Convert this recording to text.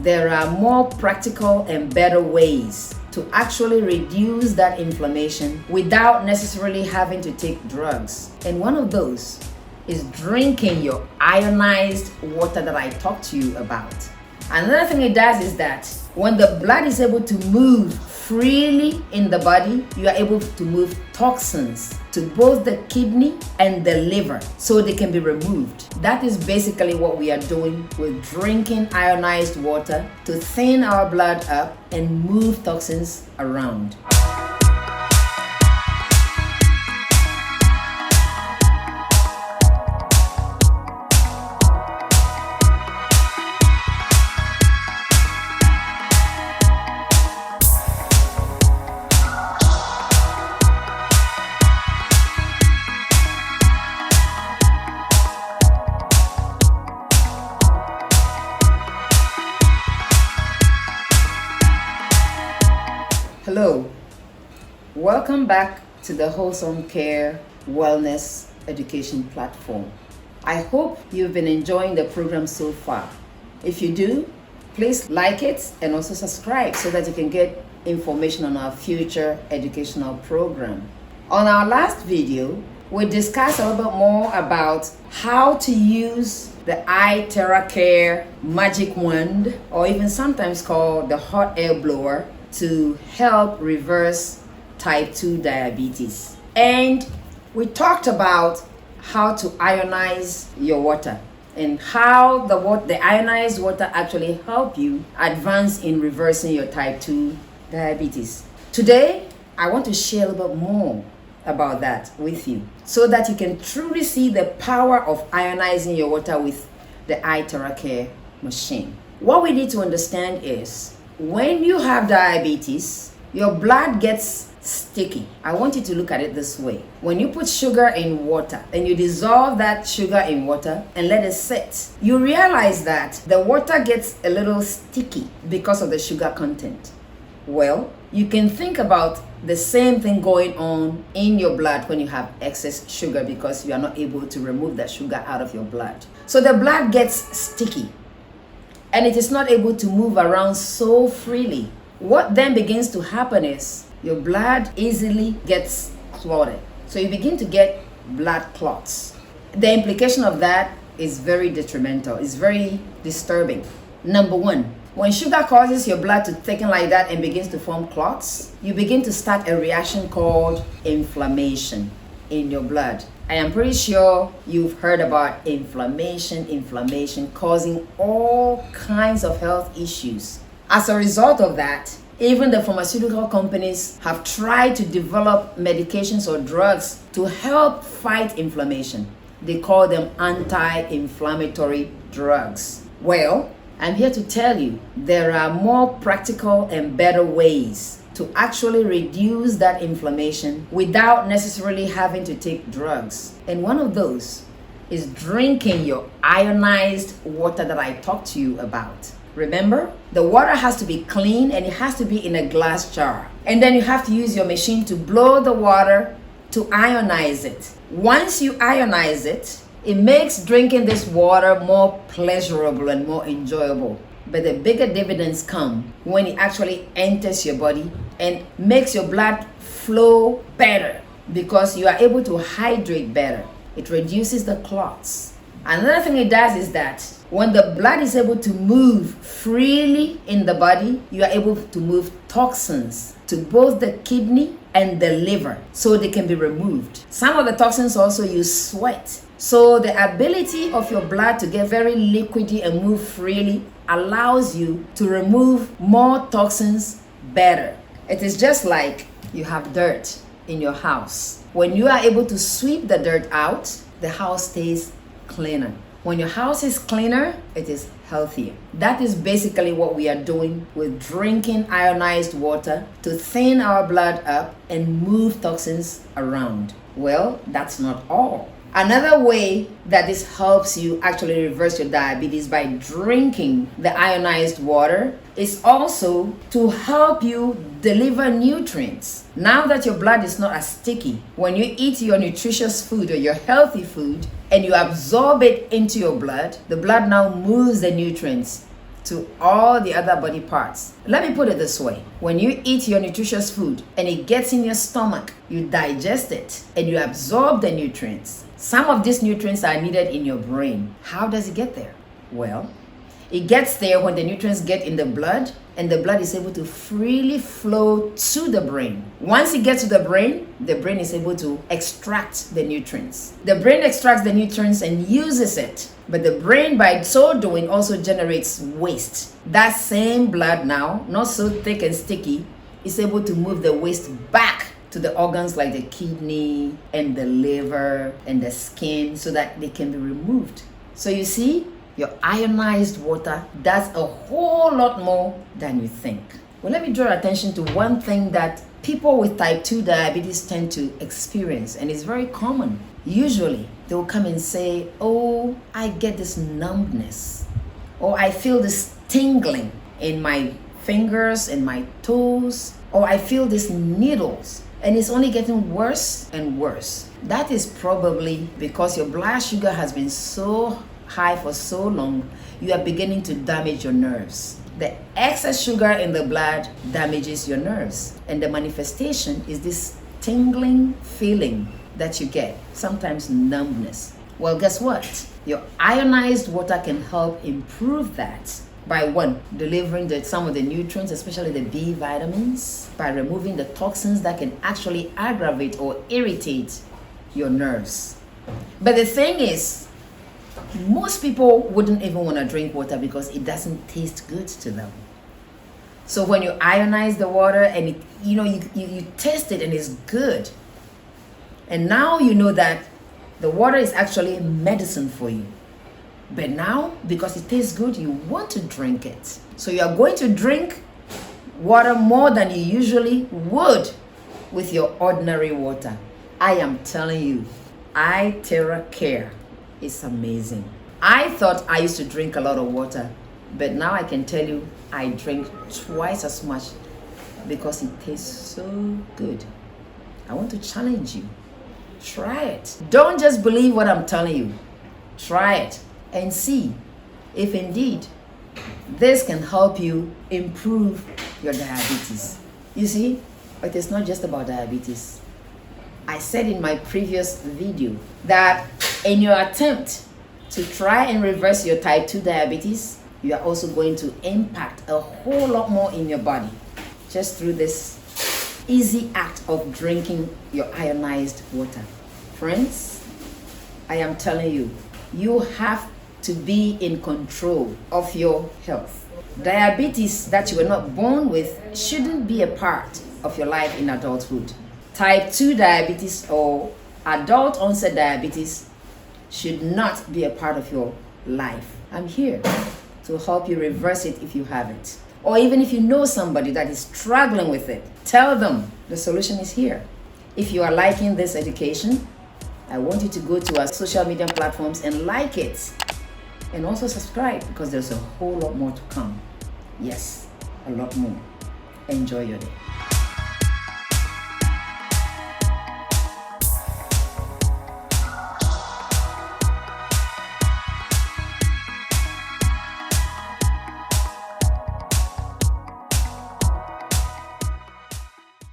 there are more practical and better ways to actually reduce that inflammation without necessarily having to take drugs. And one of those is drinking your ionized water that I talked to you about. Another thing it does is that when the blood is able to move freely in the body, you are able to move toxins to both the kidney and the liver so they can be removed. That is basically what we are doing with drinking ionized water to thin our blood up and move toxins around. Hello, welcome back to the Wholesome Care Wellness Education Platform. I hope you've been enjoying the program so far. If you do, please like it and also subscribe so that you can get information on our future educational program. On our last video, we discussed a little bit more about how to use the iTeraCare magic wand, or even sometimes called the hot air blower, to help reverse type 2 diabetes. And we talked about how to ionize your water and how the ionized water actually help you advance in reversing your type 2 diabetes. Today, I want to share a little bit more about that with you so that you can truly see the power of ionizing your water with the iTeraCare machine. What we need to understand is when you have diabetes, your blood gets sticky. I want you to look at it this way. When you put sugar in water and you dissolve that sugar in water and let it sit, you realize that the water gets a little sticky because of the sugar content. Well, you can think about the same thing going on in your blood when you have excess sugar because you are not able to remove that sugar out of your blood. So the blood gets sticky and it is not able to move around so freely. What then begins to happen is your blood easily gets clotted. So you begin to get blood clots. The implication of that is very detrimental. It's very disturbing. Number one, when sugar causes your blood to thicken like that and begins to form clots, you begin to start a reaction called inflammation in your blood. I am pretty sure you've heard about inflammation causing all kinds of health issues. As a result of that, even the pharmaceutical companies have tried to develop medications or drugs to help fight inflammation. They call them anti-inflammatory drugs. Well, I'm here to tell you there are more practical and better ways to actually reduce that inflammation without necessarily having to take drugs. And one of those is drinking your ionized water that I talked to you about. Remember, the water has to be clean and it has to be in a glass jar. And then you have to use your machine to blow the water to ionize it. Once you ionize it, it makes drinking this water more pleasurable and more enjoyable. But the bigger dividends come when it actually enters your body and makes your blood flow better because you are able to hydrate better. It reduces the clots. Another thing it does is that when the blood is able to move freely in the body, you are able to move toxins to both the kidney and the liver so they can be removed. Some of the toxins also use sweat. So the ability of your blood to get very liquidy and move freely allows you to remove more toxins better. It is just like you have dirt in your house. When you are able to sweep the dirt out, the house stays cleaner. When your house is cleaner, it is healthier. That is basically what we are doing with drinking ionized water to thin our blood up and move toxins around. Well, that's not all. Another way that this helps you actually reverse your diabetes by drinking the ionized water is also to help you deliver nutrients. Now that your blood is not as sticky, when you eat your nutritious food or your healthy food and you absorb it into your blood, the blood now moves the nutrients to all the other body parts. Let me put it this way. When you eat your nutritious food and it gets in your stomach, you digest it and you absorb the nutrients. Some of these nutrients are needed in your brain. How does it get there? Well, it gets there when the nutrients get in the blood and the blood is able to freely flow to the brain. Once it gets to the brain is able to extract the nutrients. The brain extracts the nutrients and uses it. But the brain, by so doing, also generates waste. That same blood now, not so thick and sticky, is able to move the waste back to the organs like the kidney and the liver and the skin so that they can be removed. So you see, your ionized water does a whole lot more than you think. Well, let me draw attention to one thing that people with type 2 diabetes tend to experience, and it's very common. Usually, they will come and say, oh, I get this numbness, or I feel this tingling in my fingers and my toes, or I feel these needles, and it's only getting worse and worse. That is probably because your blood sugar has been so high for so long, you are beginning to damage your nerves. The excess sugar in the blood damages your nerves, and the manifestation is this tingling feeling that you get, sometimes numbness. Well, guess what? Your ionized water can help improve that by one, delivering some of the nutrients, especially the B vitamins, by removing the toxins that can actually aggravate or irritate your nerves. But the thing is, most people wouldn't even want to drink water because it doesn't taste good to them. So when you ionize the water and you taste it and it's good, and now you know that the water is actually medicine for you. But now, because it tastes good, you want to drink it. So you are going to drink water more than you usually would with your ordinary water. I am telling you, iTeraCare is amazing. I thought I used to drink a lot of water, but now I can tell you I drink twice as much because it tastes so good. I want to challenge you. Try it. Don't just believe what I'm telling you. Try it and see if indeed this can help you improve your diabetes. You see, it is not just about diabetes. I said in my previous video that in your attempt to try and reverse your type 2 diabetes, you are also going to impact a whole lot more in your body just through this easy act of drinking your ionized water. Friends, I am telling you, you have to be in control of your health. Diabetes that you were not born with shouldn't be a part of your life in adulthood. Type 2 diabetes or adult onset diabetes should not be a part of your life. I'm here to help you reverse it if you have it. Or even if you know somebody that is struggling with it, tell them the solution is here. If you are liking this education, I want you to go to our social media platforms and like it. And also subscribe because there's a whole lot more to come. Yes, a lot more. Enjoy your day.